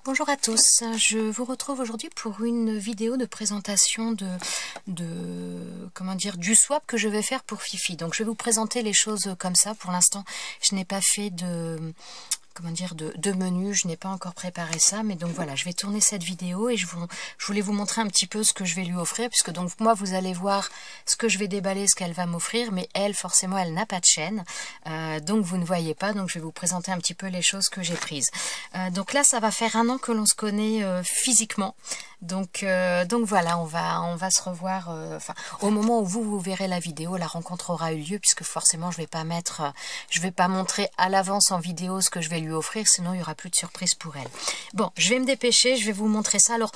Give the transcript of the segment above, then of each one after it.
Bonjour à tous, je vous retrouve aujourd'hui pour une vidéo de présentation du swap que je vais faire pour Fifi. Donc je vais vous présenter les choses comme ça. Pour l'instant, je n'ai pas fait de menu, je n'ai pas encore préparé ça, mais donc voilà, je vais tourner cette vidéo et je voulais vous montrer un petit peu ce que je vais lui offrir, puisque donc moi vous allez voir ce que je vais déballer, ce qu'elle va m'offrir, mais elle forcément elle n'a pas de chaîne, donc vous ne voyez pas, donc je vais vous présenter un petit peu les choses que j'ai prises. Donc là ça va faire 1 an que l'on se connaît physiquement, donc voilà, on va se revoir, au moment où vous verrez la vidéo, la rencontre aura eu lieu, puisque forcément je vais pas montrer à l'avance en vidéo ce que je vais lui offrir, sinon il n'y aura plus de surprise pour elle. Bon, je vais me dépêcher, je vais vous montrer ça. Alors,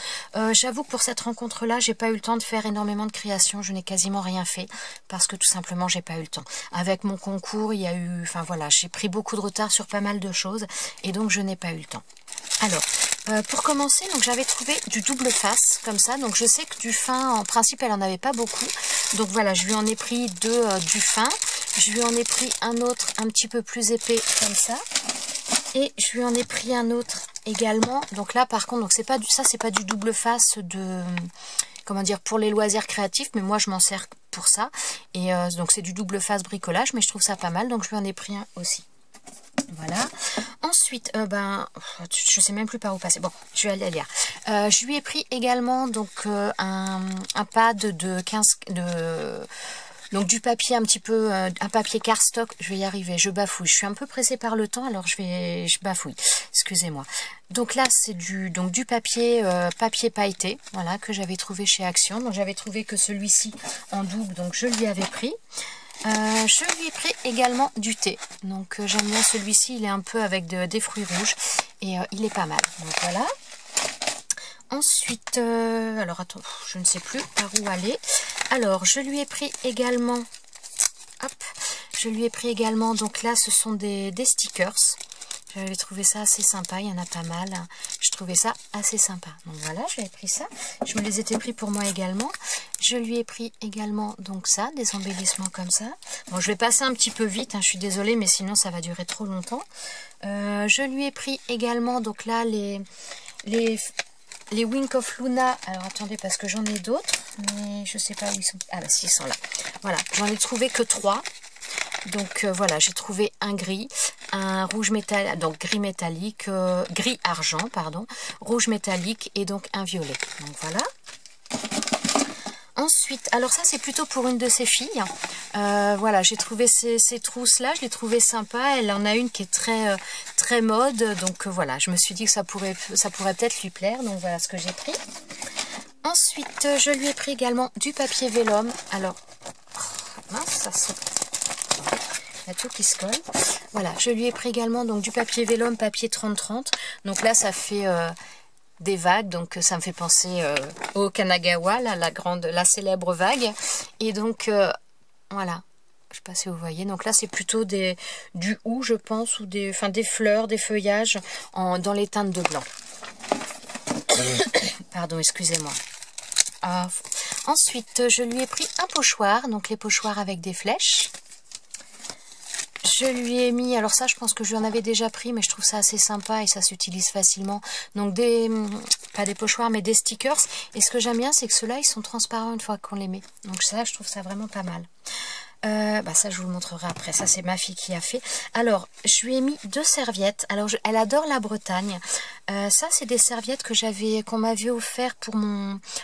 j'avoue que pour cette rencontre-là, j'ai pas eu le temps de faire énormément de créations, je n'ai quasiment rien fait, parce que tout simplement, j'ai pas eu le temps. Avec mon concours, il y a eu, j'ai pris beaucoup de retard sur pas mal de choses, et donc je n'ai pas eu le temps. Alors, pour commencer, donc j'avais trouvé du double face, comme ça, donc je sais que du fin, en principe, elle en avait pas beaucoup, donc voilà, je lui en ai pris 2 du fin, je lui en ai pris un autre un petit peu plus épais, comme ça, et je lui en ai pris un autre également. Donc là par contre, donc c'est pas du double face de pour les loisirs créatifs, mais moi je m'en sers pour ça. Et donc c'est du double face bricolage, mais je trouve ça pas mal, donc je lui en ai pris un aussi. Voilà. Ensuite, je sais même plus par où passer. Bon, je vais aller lire. Je lui ai pris également donc un pad de 15 donc du papier un petit peu, un papier cardstock, je vais y arriver, je bafouille. Je suis un peu pressée par le temps, alors je bafouille, excusez-moi. Donc là c'est du papier papier pailleté, voilà, que j'avais trouvé chez Action. Donc j'avais trouvé que celui-ci en double, donc je lui avais pris. Je lui ai pris également du thé. Donc j'aime bien celui-ci, il est un peu avec des fruits rouges et il est pas mal. Donc voilà. Ensuite, alors attends, je ne sais plus par où aller. Alors, je lui ai pris également, donc là, ce sont des stickers. J'avais trouvé ça assez sympa, il y en a pas mal. Je trouvais ça assez sympa. Donc voilà, j'avais pris ça. Je me les étais pris pour moi également. Je lui ai pris également, donc ça, des embellissements comme ça. Bon, je vais passer un petit peu vite, je suis désolée, mais sinon ça va durer trop longtemps. Je lui ai pris également, donc là, les Wink of Luna. Alors attendez, parce que j'en ai d'autres, mais je sais pas où ils sont. Ah bah si, ils sont là. Voilà, j'en ai trouvé que 3. Donc voilà, j'ai trouvé un gris, un rouge métallique, donc gris métallique, gris argent, pardon, rouge métallique et donc un violet. Donc voilà. Ensuite, alors ça c'est plutôt pour une de ses filles. Voilà, j'ai trouvé ces trousses-là, je les trouvais sympas. Elle en a une qui est très mode, donc voilà, je me suis dit que ça pourrait peut-être lui plaire. Donc voilà ce que j'ai pris. Ensuite, je lui ai pris également du papier vélum. Alors, mince, ça saute. Il y a tout qui se colle. Voilà, je lui ai pris également donc du papier vélum, papier 30-30. Donc là, ça fait des vagues, donc ça me fait penser au Kanagawa, là, la célèbre vague. Et donc voilà, je sais pas si vous voyez. Donc là c'est plutôt du hou, je pense, ou des fleurs, des feuillages dans les teintes de blanc. Pardon, excusez-moi. Ensuite je lui ai pris un pochoir, donc les pochoirs avec des flèches. Je lui ai mis, alors ça je pense que je lui en avais déjà pris, mais je trouve ça assez sympa et ça s'utilise facilement. Donc pas des pochoirs mais des stickers. Et ce que j'aime bien c'est que ceux-là ils sont transparents une fois qu'on les met. Donc ça je trouve ça vraiment pas mal. Ça je vous le montrerai après, ça c'est ma fille qui a fait. Alors je lui ai mis 2 serviettes. Alors elle adore la Bretagne. Ça c'est des serviettes qu'on m'avait offert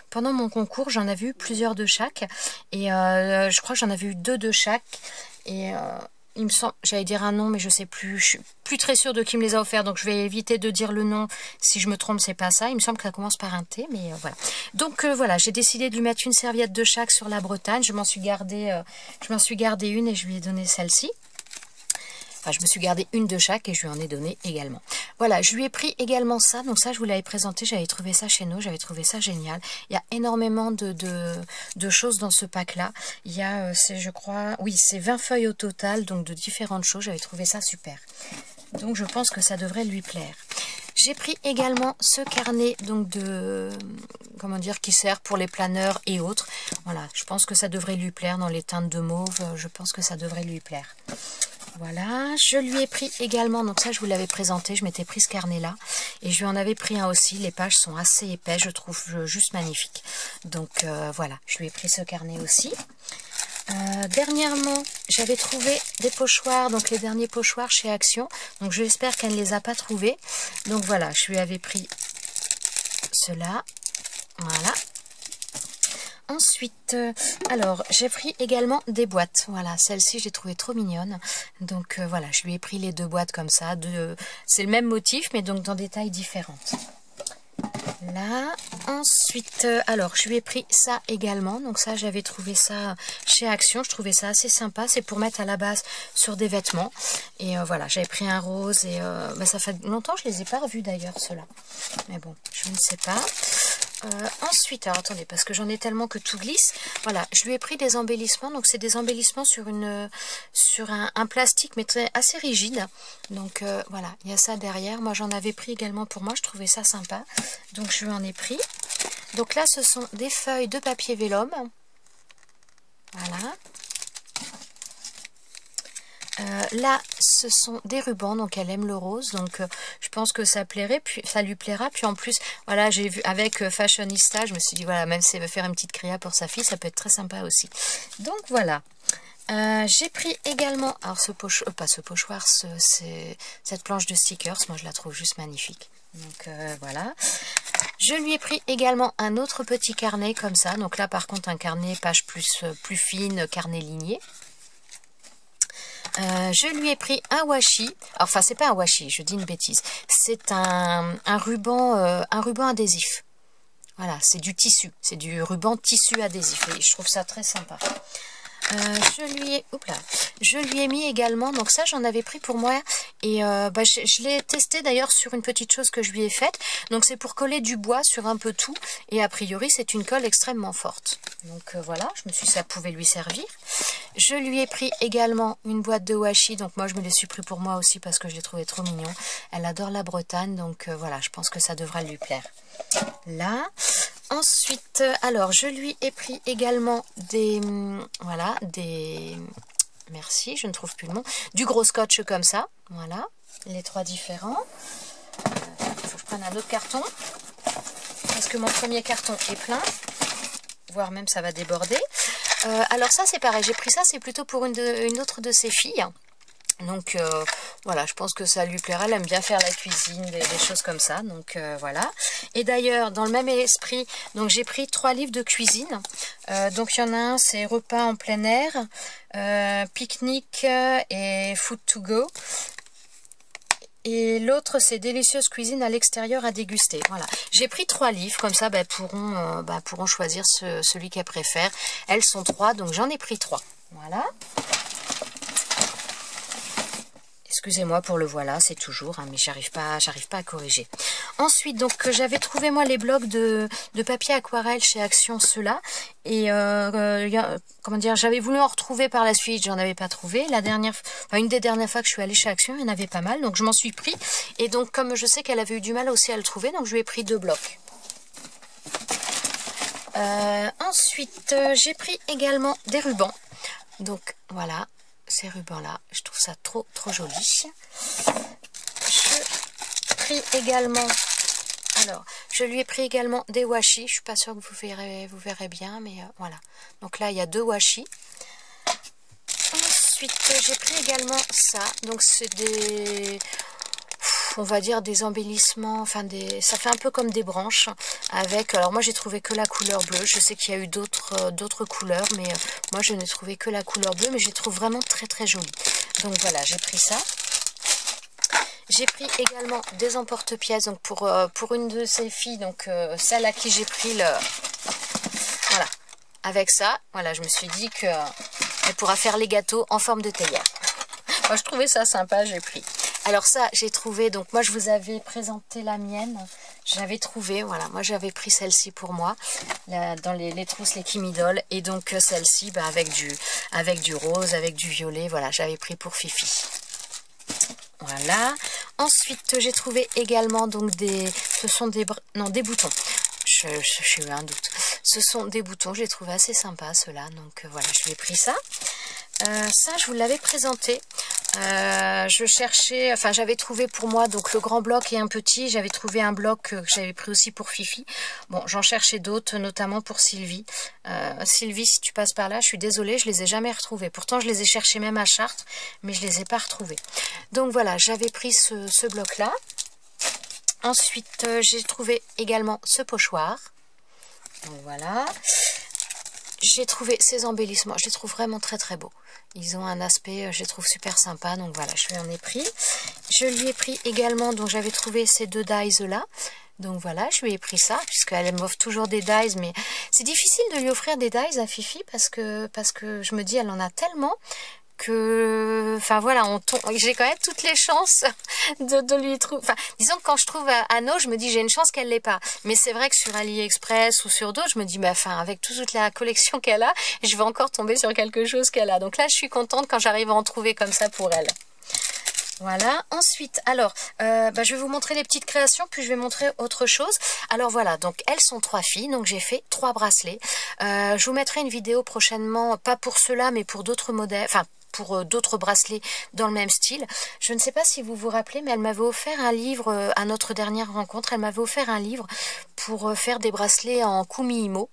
pendant mon concours. J'en avais eu plusieurs de chaque et je crois que j'en avais eu 2 de chaque. Et il me semble, j'allais dire un nom, mais je sais plus. Je suis plus très sûre de qui me les a offerts, donc je vais éviter de dire le nom. Si je me trompe, c'est pas ça. Il me semble que ça commence par un T, mais voilà. Donc voilà, j'ai décidé de lui mettre une serviette de chaque sur la Bretagne. Je m'en suis gardé une et je lui ai donné celle-ci. Enfin, je me suis gardé une de chaque et je lui en ai donné également. Voilà, je lui ai pris également ça. Donc ça, je vous l'avais présenté. J'avais trouvé ça chez nous. J'avais trouvé ça génial. Il y a énormément de choses dans ce pack-là. Il y a, je crois, oui, c'est 20 feuilles au total, donc de différentes choses. J'avais trouvé ça super. Donc je pense que ça devrait lui plaire. J'ai pris également ce carnet donc qui sert pour les planeurs et autres. Voilà, je pense que ça devrait lui plaire dans les teintes de mauve. Je pense que ça devrait lui plaire. Voilà, je lui ai pris également, donc ça je vous l'avais présenté, je m'étais pris ce carnet là Et je lui en avais pris un aussi. Les pages sont assez épais, je trouve juste magnifique. Donc voilà, je lui ai pris ce carnet aussi. Dernièrement, j'avais trouvé des pochoirs, donc les derniers pochoirs chez Action. Donc j'espère qu'elle ne les a pas trouvés. Donc voilà, je lui avais pris cela. Voilà. Ensuite, alors, j'ai pris également des boîtes. Voilà, celle-ci, j'ai trouvé trop mignonne. Donc, voilà, je lui ai pris les 2 boîtes comme ça. C'est le même motif, mais donc dans des tailles différentes. Là, ensuite, alors, je lui ai pris ça également. Donc ça, j'avais trouvé ça chez Action. Je trouvais ça assez sympa. C'est pour mettre à la base sur des vêtements. Et voilà, j'avais pris un rose. Et ça fait longtemps, je les ai pas revus d'ailleurs, ceux-là. Mais bon, je ne sais pas. Ensuite, alors attendez, parce que j'en ai tellement que tout glisse. Voilà, je lui ai pris des embellissements. Donc c'est des embellissements sur un plastique, mais assez rigide. Donc voilà, il y a ça derrière. Moi j'en avais pris également pour moi, je trouvais ça sympa. Donc je lui en ai pris. Donc là ce sont des feuilles de papier vélum. Voilà. Là, ce sont des rubans, donc elle aime le rose, donc je pense que ça plairait, puis ça lui plaira. Puis en plus, voilà, j'ai vu avec Fashionista, je me suis dit voilà, même si elle veut faire une petite cria pour sa fille, ça peut être très sympa aussi. Donc voilà. J'ai pris également, alors pas ce pochoir, cette planche de stickers, moi je la trouve juste magnifique. Donc voilà. Je lui ai pris également un autre petit carnet comme ça. Donc là par contre un carnet page plus fine, carnet ligné. Je lui ai pris un washi, enfin c'est pas un washi, je dis une bêtise, c'est un ruban adhésif. Voilà, c'est du tissu, c'est du ruban tissu adhésif et je trouve ça très sympa. Je lui ai mis également, donc ça j'en avais pris pour moi et je l'ai testé d'ailleurs sur une petite chose que je lui ai faite. Donc c'est pour coller du bois sur un peu tout et a priori c'est une colle extrêmement forte. Donc voilà, je me suis dit ça pouvait lui servir. Je lui ai pris également une boîte de washi, donc moi je me les suis pris pour moi aussi parce que je l'ai trouvé trop mignon. Elle adore la Bretagne, donc voilà, je pense que ça devra lui plaire. Là, ensuite, alors je lui ai pris également merci, je ne trouve plus le nom, du gros scotch comme ça, voilà, les 3 différents. Il faut que je prenne un autre carton, parce que mon premier carton est plein, voire même ça va déborder. Alors ça c'est pareil, j'ai pris ça, c'est plutôt pour une autre de ses filles. Donc voilà, je pense que ça lui plaira, elle aime bien faire la cuisine, des choses comme ça, donc voilà. Et d'ailleurs, dans le même esprit, donc j'ai pris 3 livres de cuisine. Donc il y en a un, c'est repas en plein air, pique-nique et food to go. Et l'autre, c'est délicieuse cuisine à l'extérieur à déguster. Voilà, j'ai pris 3 livres, comme ça pourront choisir celui qu'elles préfèrent. Elles sont 3, donc j'en ai pris 3. Voilà. Excusez-moi pour le voilà, c'est toujours, hein, mais j'arrive pas à corriger. Ensuite, donc j'avais trouvé moi les blocs de papier aquarelle chez Action, ceux-là. Et comment dire, j'avais voulu en retrouver par la suite, j'en avais pas trouvé. Une des dernières fois que je suis allée chez Action, il y en avait pas mal, donc je m'en suis pris. Et donc comme je sais qu'elle avait eu du mal aussi à le trouver, donc je lui ai pris 2 blocs. Ensuite, j'ai pris également des rubans. Donc voilà. Ces rubans là, je trouve ça trop joli. Je lui ai pris également des washi. Je suis pas sûre que vous verrez bien, mais voilà. Donc là il y a 2 washi. Ensuite j'ai pris également ça. Donc c'est on va dire des embellissements, enfin ça fait un peu comme des branches avec, alors moi j'ai trouvé que la couleur bleue, je sais qu'il y a eu d'autres couleurs, mais moi je n'ai trouvé que la couleur bleue, mais je les trouve vraiment très jolie. Donc voilà, j'ai pris ça. J'ai pris également des emporte-pièces, donc pour une de ces filles, donc celle à qui j'ai pris voilà, avec ça, voilà, je me suis dit que elle pourra faire les gâteaux en forme de théière. Moi je trouvais ça sympa, j'ai pris. Alors ça, j'ai trouvé, donc moi je vous avais présenté la mienne, j'avais trouvé, voilà, moi j'avais pris celle-ci pour moi, dans les trousses, les Kimidol, et donc celle-ci avec du rose, avec du violet, voilà, j'avais pris pour Fifi. Voilà. Ensuite, j'ai trouvé également donc ce sont des boutons. J'ai eu un doute. Ce sont des boutons, je les trouve assez sympas ceux-là, donc voilà, je lui ai pris ça. Ça, je vous l'avais présenté. Je cherchais, enfin j'avais trouvé pour moi donc le grand bloc et un petit. J'avais trouvé un bloc que j'avais pris aussi pour Fifi. Bon, j'en cherchais d'autres, notamment pour Sylvie. Sylvie, si tu passes par là, je suis désolée, je les ai jamais retrouvés. Pourtant, je les ai cherchés même à Chartres, mais je les ai pas retrouvés. Donc voilà, j'avais pris ce bloc-là. Ensuite, j'ai trouvé également ce pochoir. Donc voilà. J'ai trouvé ces embellissements, je les trouve vraiment très très beaux. Ils ont un aspect, je les trouve super sympa, donc voilà, je lui en ai pris. Je lui ai pris également, donc j'avais trouvé ces deux dies là. Donc voilà, je lui ai pris ça, puisqu'elle m'offre toujours des dies, mais c'est difficile de lui offrir des dies à Fifi, parce que je me dis, elle en a tellement que, enfin voilà, j'ai quand même toutes les chances de lui trouver, enfin disons que quand je trouve Anno, je me dis j'ai une chance qu'elle l'ait pas, mais c'est vrai que sur AliExpress ou sur d'autres, je me dis bah enfin avec toute la collection qu'elle a, je vais encore tomber sur quelque chose qu'elle a, donc là je suis contente quand j'arrive à en trouver comme ça pour elle. Voilà, ensuite, alors, je vais vous montrer les petites créations, puis je vais montrer autre chose. Alors voilà, donc elles sont 3 filles, donc j'ai fait 3 bracelets. Je vous mettrai une vidéo prochainement, pas pour ceux-là, mais pour d'autres modèles, enfin, pour d'autres bracelets dans le même style. Je ne sais pas si vous vous rappelez, mais elle m'avait offert un livre à notre dernière rencontre. Elle m'avait offert un livre pour faire des bracelets en kumi-imo.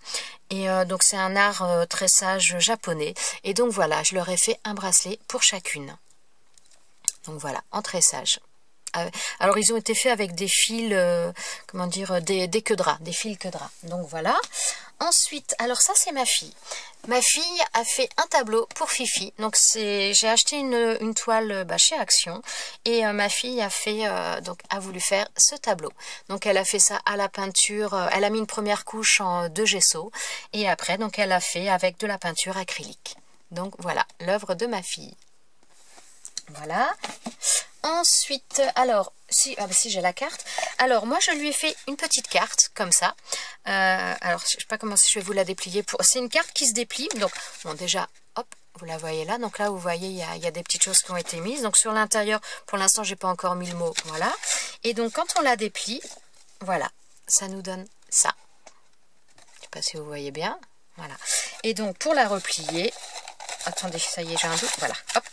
Et donc c'est un art tressage japonais. Et donc voilà, je leur ai fait un bracelet pour chacune. Donc voilà, en tressage. Alors ils ont été faits avec des fils, comment dire, des queues de drap, des fils queue de drap. Donc voilà. Ensuite, alors ça c'est ma fille. Ma fille a fait un tableau pour Fifi. Donc j'ai acheté une toile chez Action et ma fille a voulu faire ce tableau. Donc elle a fait ça à la peinture. Elle a mis une première couche de gesso et après donc elle a fait avec de la peinture acrylique. Donc voilà l'œuvre de ma fille. Voilà. Ensuite, alors, si j'ai la carte. Alors, moi, je lui ai fait une petite carte, comme ça. Alors, je ne sais pas comment je vais vous la déplier. C'est une carte qui se déplie. Donc, bon, déjà, hop, vous la voyez là. Donc là, vous voyez, il y a des petites choses qui ont été mises. Donc, sur l'intérieur, pour l'instant, j'ai pas encore mis le mot. Voilà. Et donc, quand on la déplie, voilà, ça nous donne ça. Je ne sais pas si vous voyez bien. Voilà. Et donc, pour la replier, attendez, ça y est, j'ai un doute. Voilà, hop.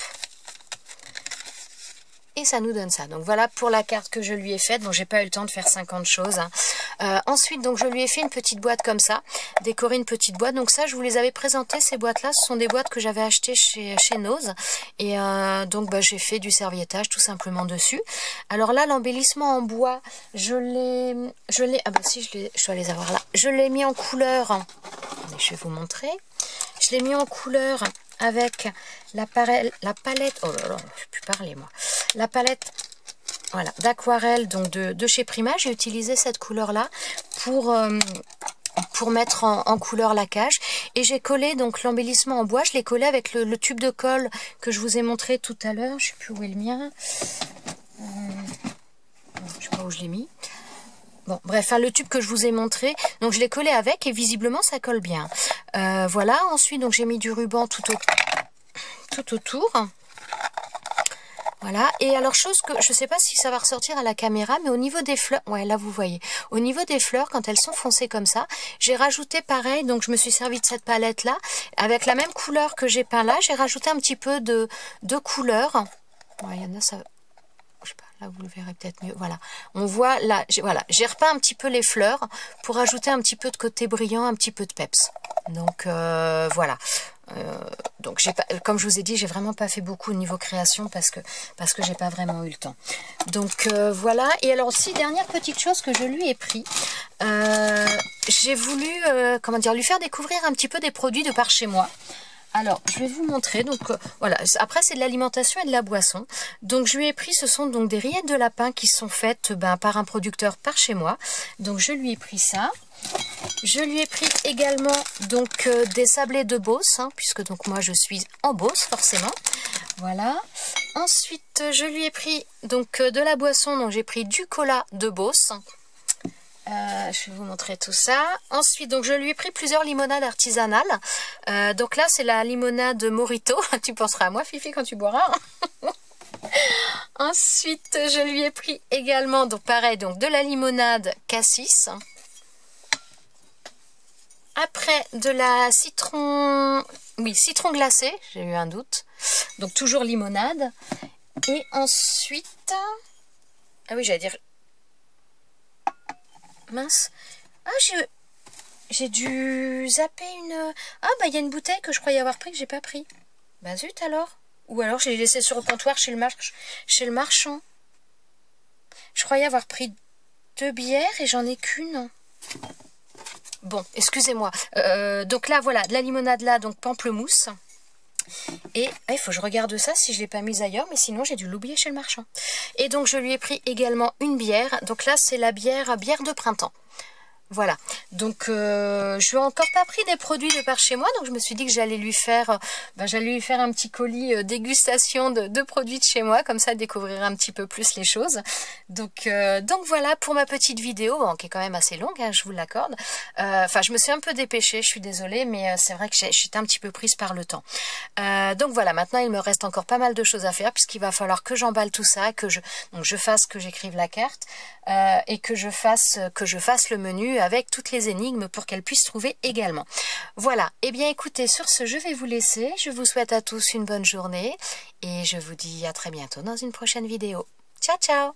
Et ça nous donne ça. Donc voilà pour la carte que je lui ai faite. Bon, j'ai pas eu le temps de faire 50 choses. Hein. Ensuite, donc je lui ai fait une petite boîte comme ça. Décorer une petite boîte. Donc ça, je vous les avais présentées, ces boîtes-là. Ce sont des boîtes que j'avais achetées chez Nose. Et donc j'ai fait du serviettage tout simplement dessus. Alors là, l'embellissement en bois, je l'ai... Ah bah si, je dois les avoir là. Je l'ai mis en couleur. Attendez, je vais vous montrer. Je l'ai mis en couleur avec la palette, oh là là, je ne peux plus parler moi, la palette voilà, d'aquarelle donc de chez Prima. J'ai utilisé cette couleur là pour mettre en couleur la cage et j'ai collé donc l'embellissement en bois, je l'ai collé avec le tube de colle que je vous ai montré tout à l'heure. Je ne sais plus où est le mien, je ne sais pas où je l'ai mis. Bon, bref, enfin, le tube que je vous ai montré, donc je l'ai collé avec et visiblement ça colle bien. Voilà, ensuite donc j'ai mis du ruban tout autour. Voilà, et alors chose que je sais pas si ça va ressortir à la caméra, mais au niveau des fleurs, ouais là vous voyez, au niveau des fleurs quand elles sont foncées comme ça, j'ai rajouté pareil, donc je me suis servi de cette palette là, avec la même couleur que j'ai peint là, j'ai rajouté un petit peu de couleur. Ouais, il y en a ça... Je sais pas, là vous le verrez peut-être mieux. Voilà, on voit là, voilà, j'ai repeint un petit peu les fleurs pour ajouter un petit peu de côté brillant, un petit peu de peps. Donc voilà. Donc j'ai pas, comme je vous ai dit, j'ai vraiment pas fait beaucoup au niveau création parce que j'ai pas vraiment eu le temps. Donc voilà. Et alors aussi dernière petite chose que je lui ai pris, j'ai voulu comment dire, lui faire découvrir un petit peu des produits de par chez moi. Alors, je vais vous montrer. Donc, voilà. Après, c'est de l'alimentation et de la boisson. Donc, je lui ai pris, ce sont donc des rillettes de lapin qui sont faites par un producteur par chez moi. Donc, je lui ai pris ça. Je lui ai pris également donc des sablés de Beauce, hein, puisque donc moi je suis en Beauce forcément. Voilà. Ensuite, je lui ai pris donc de la boisson. Donc, j'ai pris du cola de Beauce. Je vais vous montrer tout ça. Ensuite, donc je lui ai pris plusieurs limonades artisanales. Donc là, c'est la limonade Morito. Tu penseras à moi, Fifi, quand tu boiras. Ensuite, je lui ai pris également, donc pareil, donc de la limonade Cassis. Après, de la citron... Oui, citron glacé. J'ai eu un doute. Donc toujours limonade. Et ensuite... Ah oui, j'allais dire... Mince. Ah, j'ai dû zapper une... Ah, bah, il y a une bouteille que je croyais avoir pris que j'ai pas pris. Bah, zut, alors. Ou alors, je l'ai laissée sur le comptoir chez le marchand. Je croyais avoir pris 2 bières et j'en ai qu'une. Bon, excusez-moi. Donc là, voilà, de la limonade là, donc pamplemousse. Et il faut que je regarde ça si je ne l'ai pas mise ailleurs, mais sinon j'ai dû l'oublier chez le marchand. Et donc je lui ai pris également une bière. Donc là, c'est la bière de printemps. Voilà, donc je lui ai encore pas pris des produits de par chez moi, donc je me suis dit que j'allais lui faire un petit colis dégustation de produits de chez moi, comme ça elle découvrira un petit peu plus les choses. Donc voilà pour ma petite vidéo, bon, qui est quand même assez longue, hein, je vous l'accorde. Enfin, je me suis un peu dépêchée, je suis désolée, mais c'est vrai que j'étais un petit peu prise par le temps. Donc voilà, maintenant il me reste encore pas mal de choses à faire, puisqu'il va falloir que j'emballe tout ça, que j'écrive la carte, et que je fasse le menu avec toutes les énigmes pour qu'elle puisse trouver également. Voilà, et bien écoutez, sur ce, je vais vous laisser. Je vous souhaite à tous une bonne journée et je vous dis à très bientôt dans une prochaine vidéo. Ciao, ciao!